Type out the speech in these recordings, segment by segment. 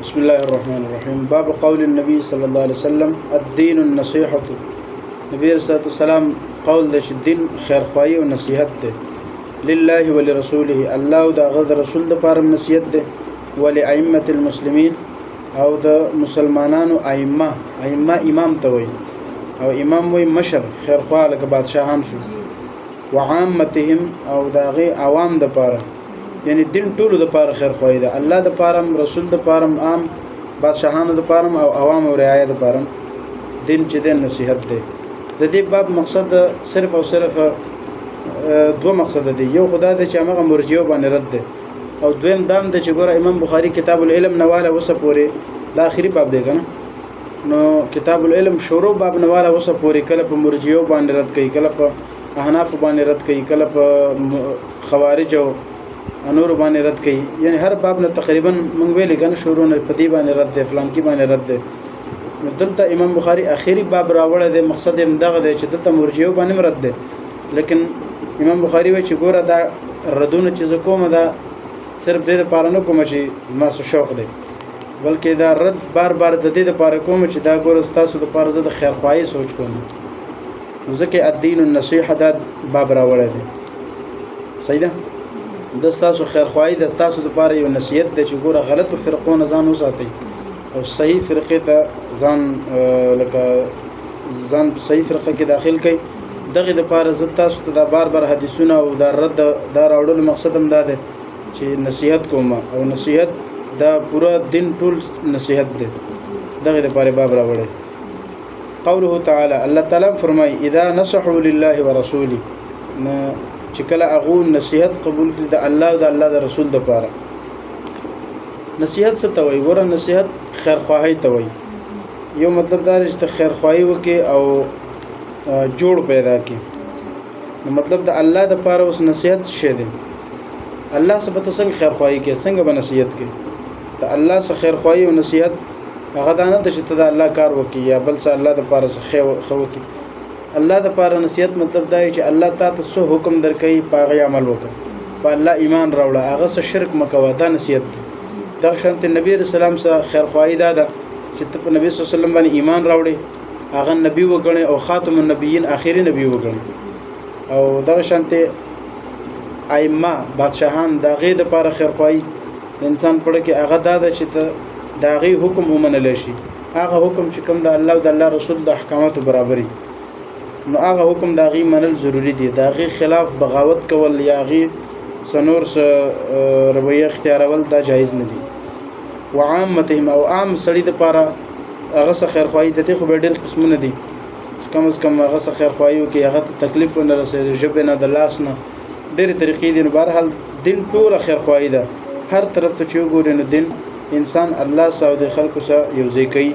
بسم الله الرحمن الرحيم. باب قول النبي صلى الله عليه وسلم الدين النصيحة. نبی رسول السلام قول د دین خیرخواهی او نصیحت ده لله ولرسوله، الله او د غد رسول د پاره نصیحت ده، ولائمه المسلمین او د مسلمانانو ائمه امام ته وي او امام وي مشر خیرخواه لکه بادشاہان شو، وعامتهم او داغه عوام د پاره، یعنی دین ټولو د پاره خیرخواهی ده، الله د پاره رسول د پاره عام بادشاہانو د پاره او عوام او رعایا د پاره دین چې د نصیحت ده. د دې باب مقصد صرف او صرف دو مقصد دي، یو خدا د چې هغه مرجئه باندې رد ده، او دویم دام د چې ګوره امام بخاری کتاب العلم نواله وسه پورې د اخري باب دی کنه، نو کتاب العلم شروع باب نواله وسه پورې کله په مرجئه باندې رد کوي، کله په احناف باندې رد کوي، کله په خوارج او انور باندې رد کوي، یعنی هر باب نه تقریبا مونږ ویل کنه شروع نه پدی باندې رد ده، فلان کی باندې رد ده. دلته امام بخاری اخیری باب راوړی دی، مقصد یې دغه دی چې دلته مرجئه باندې رد ده، لیکن امام بخاری وایي چې ګوره دا ردونه چې زه کوم دا صرف د دې لپاره نه کوم چې ما څه شوق دی، بلکې دا رد بار بار د دې لپاره کوم چې دا ګوره ستاسو لپاره زه د خیرخواهی سوچ کوم، نو ځکه الدین النصیحه دا باب راوړی دی. صحیح ده، د ستاسو خیرخواهی د ستاسو لپاره یو نصیحت دی چې ګوره غلطو فرقو نه ځان وساتئ او صحیح فرقه ته ځان لکه ځان صحیح فرقه کې داخل کړئ. دغه د پاره زه تاسو ته دا بار بار حدیثونه او دا رد دا راوړل مقصد هم دا دی چې نصیحت کوم، او نصیحت دا پورا دین ټول نصیحت دی، دغه د پاره باب راوړی. قوله تعالی، الله تعالی فرمای اذا نصحوا لله ورسوله، چې کله هغه نصیحت قبول کړي د الله او د الله د رسول د پاره. نصیحت څه ته وایي؟ ګوره نصیحت خیرخواهی ته وایي. یو مطلب دا دی چې خیرخواهی وکړي او جوړ پیدا کړي، نو مطلب د الله د پاره اوس نصیحت شه دی، الله سره به څنګه خیرخواهی کوي، څنګه به نصیحت کوي؟ ته الله سره خیرخواهی او نصیحت هغه دا نه چې ته د الله کار وکړي یا بل څه الله د پاره څه خو وکړي. الله د پاره نصیحت مطلب دا دی چې الله تعالی څه حکم درکړي پاغه عمل وکړه، په الله ایمان راوړه، هغه سره شرک مکوه، دا نصیحت دی. دا شانت نبی رسول الله سره خیرخواهی دا ده چې ته په نبی صلی الله علیه وسلم باندې ایمان راوړې، هغه نبی وګڼي او خاتم النبیین اخیری نبی وګڼي، او دا شانت ائمه بادشاہان دا غي د پاره خیرخواهی انسان پړه کې هغه دا ده چې ته دا غي حکم ومنل شي، هغه حکم چې کوم د الله او د الله رسول د احکاماتو برابرۍ، نو هغه حکم دا غي منل ضروری دی، دا غي خلاف بغاوت کول یا غي سنور رویه اختیارول دا جایز نه دي. وعامتهم او عام سړي د پاره هغه سره خیرخواهی د دې خو به ډېر قسمونه دي، کم از کم هغه سره خیرخواهی وکړي، هغه تکلیف نه رسېږي، ژبې نه د لاس نه ډېرې طریقې دي. نو بهرحال دین ټوله خیرخواهی ده، هر طرف ته چې وګورې نو دین انسان الله سره او د خلکو سره یو ځای کوي،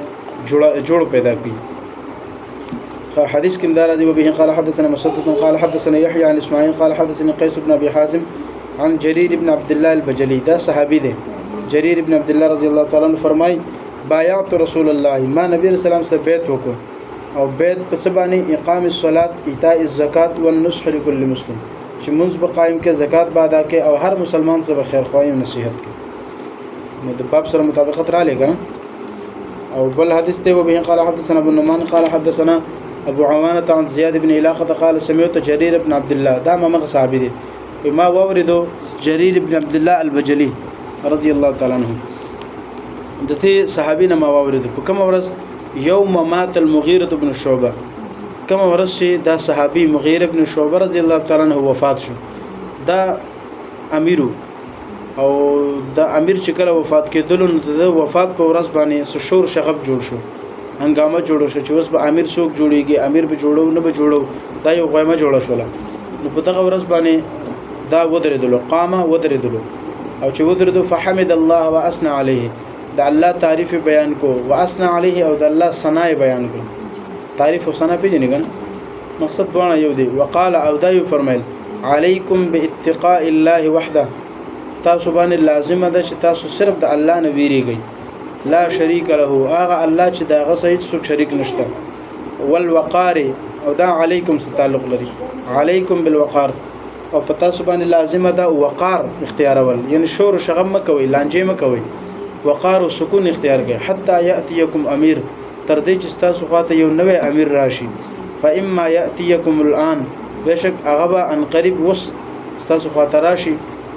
جوړ پیدا کوي. حديث كم دار ذي وبه قال حدثنا مسدد قال حدثنا يحيى عن اسماعيل قال حدثني قيس بن ابي حازم عن جرير بن عبد الله البجلي، دا صحابي ده جرير بن عبد الله رضي الله تعالى عنه فرمای بايعت رسول الله، ما نبی رسول الله سره بیعت وکړ، او بیعت په سبانه اقام الصلاه ایتاء الزکات والنصح لكل مسلم، چې منځ به قائم کې، زکات به ادا کې، او هر مسلمان سره خیرخواهی او نصیحت کې. نو د باب سره مطابقت را لګا. او بل حدیث ته وبه قال حدثنا ابن نعمان قال حدثنا ابو عوانة عن زياد بن علاقة قال سمعت جرير بن عبد الله، دا ما صحابي دي، ما وردو جرير بن عبد الله البجلي رضي الله تعالى عنه، دته صحابينا ما وردو په کوم ورځ يوم مات المغيرة بن شعبة، کوم ورځ چې دا صحابي مغيرة بن شعبة رضي الله تعالى عنه وفات شو، دا امیرو، او دا امیر چې کله وفات کېدل نو د وفات په ورځ باندې شور شغب جوړ شو، هنګامه جوړ شو چې اوس به امیر څوک جوړیږي، امیر به جوړو نه به جوړو، دا یو غیمه جوړه شوله. نو په دغه ورځ باندې دا ودرېدلو، قامه ودرېدلو، او چې ودرېدو فحمد الله واثنى عليه، د الله تعریف بیان کو، واثنى عليه او د الله ثنا بیان کو، تعریف او ثنا پیژنې کنه مقصد دوه یو دی. وقال او دا یو فرمایل علیکم باتقاء الله وحده، تاسو باندې لازم ده چې تاسو صرف د الله نه ویریږئ، لا شریک له، هغه الله چې دا غ سید څوک شریک نشته، والوقار او دا علیکم تعلق لري، علیکم بالوقار، او په تاسو باندې لازم ده وقار اختیارول، یعنی شور شغم مکوئ، لانجې مکوئ، وقار او سکون اختیار کړئ حتی یاتیکم امیر تر دې چې تاسو خواته یو نوې امیر راشي فاما یاتیکم الان بشک هغه ان قریب وس تاسو خواته راشي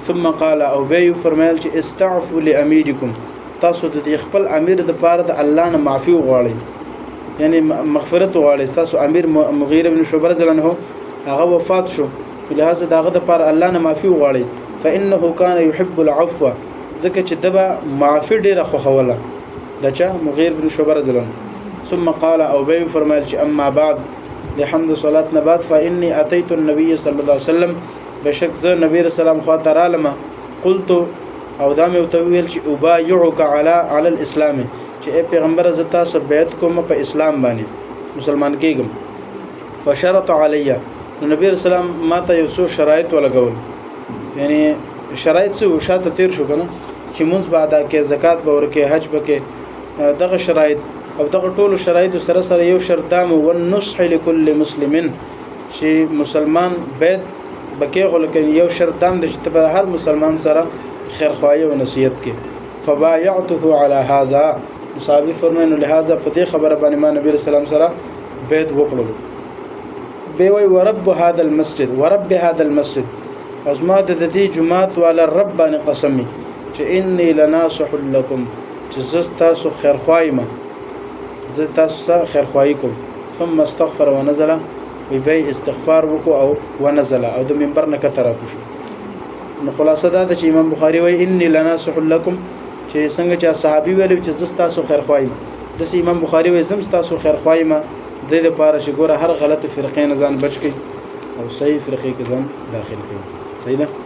ثم قال او به فرمایل چې استعفوا لاميركم تاسو د خپل امیر د پاره د الله نه معافي وغواړئ یعنی مغفرت وغواړئ تاسو امیر مغیره بن شعبه رضی الله عنه هغه وفات شو لہذا داغه د پاره الله نه معافي وغواړئ فانه كان يحب العفو ځکه چې دبا معافي ډیره خوښوله دچا مغیر بن شعبه رضی الله عنه ثم قال او به فرمایل چې اما بعد د حمد صلات نه بعد فاني اتيت النبي صلى الله عليه وسلم بشک زه نبی رسول الله خو ته رالم قلت او دا مې وتویل چې ابايعك على الاسلام چې پیغمبر ز تاسو بیعت کوم په اسلام باندې مسلمان کېږم فشرط علي نبی رسول الله ماته یو څو شرایط ولګول یعنی شرایط څه وشاته تیر شو کنه چې مونږ بعد کې زکات به ورکه حج بکې دغه شرایط او دغه ټولو شرایط سره سره یو شرط دام او النصح لكل مسلم چې مسلمان بیت بکې غلکن یو شرط دام د چې په هر مسلمان سره خیرخواهی او نصیحت کې فبايعته على هذا مصابي فرمانه لهذا په دې خبره باندې ما نبی رسول الله سره بیت وکړو به وی ورب هذا المسجد ورب هذا المسجد ازما د دې جمعات ولا رب باندې قسمي چې اني لناصح لكم چې زه تاسو خیرخواهی ما زه تاسو خیرخواهی کوم ثم استغفر ونزل وی استغفار وکړو او ونزل او د منبر نه کتر راکوشو نو خلاصه دا چې امام بخاری وی اني لناصح لكم چې څنګه چې صحابي ویل چې زه تاسو خیرخواهی د امام بخاری وی زم تاسو خیرخواهی ما د دې لپاره چې ګوره هر غلط فرقې نه ځان بچ کړي او صحیح فرقې کې ځان داخل کړي صحیح ده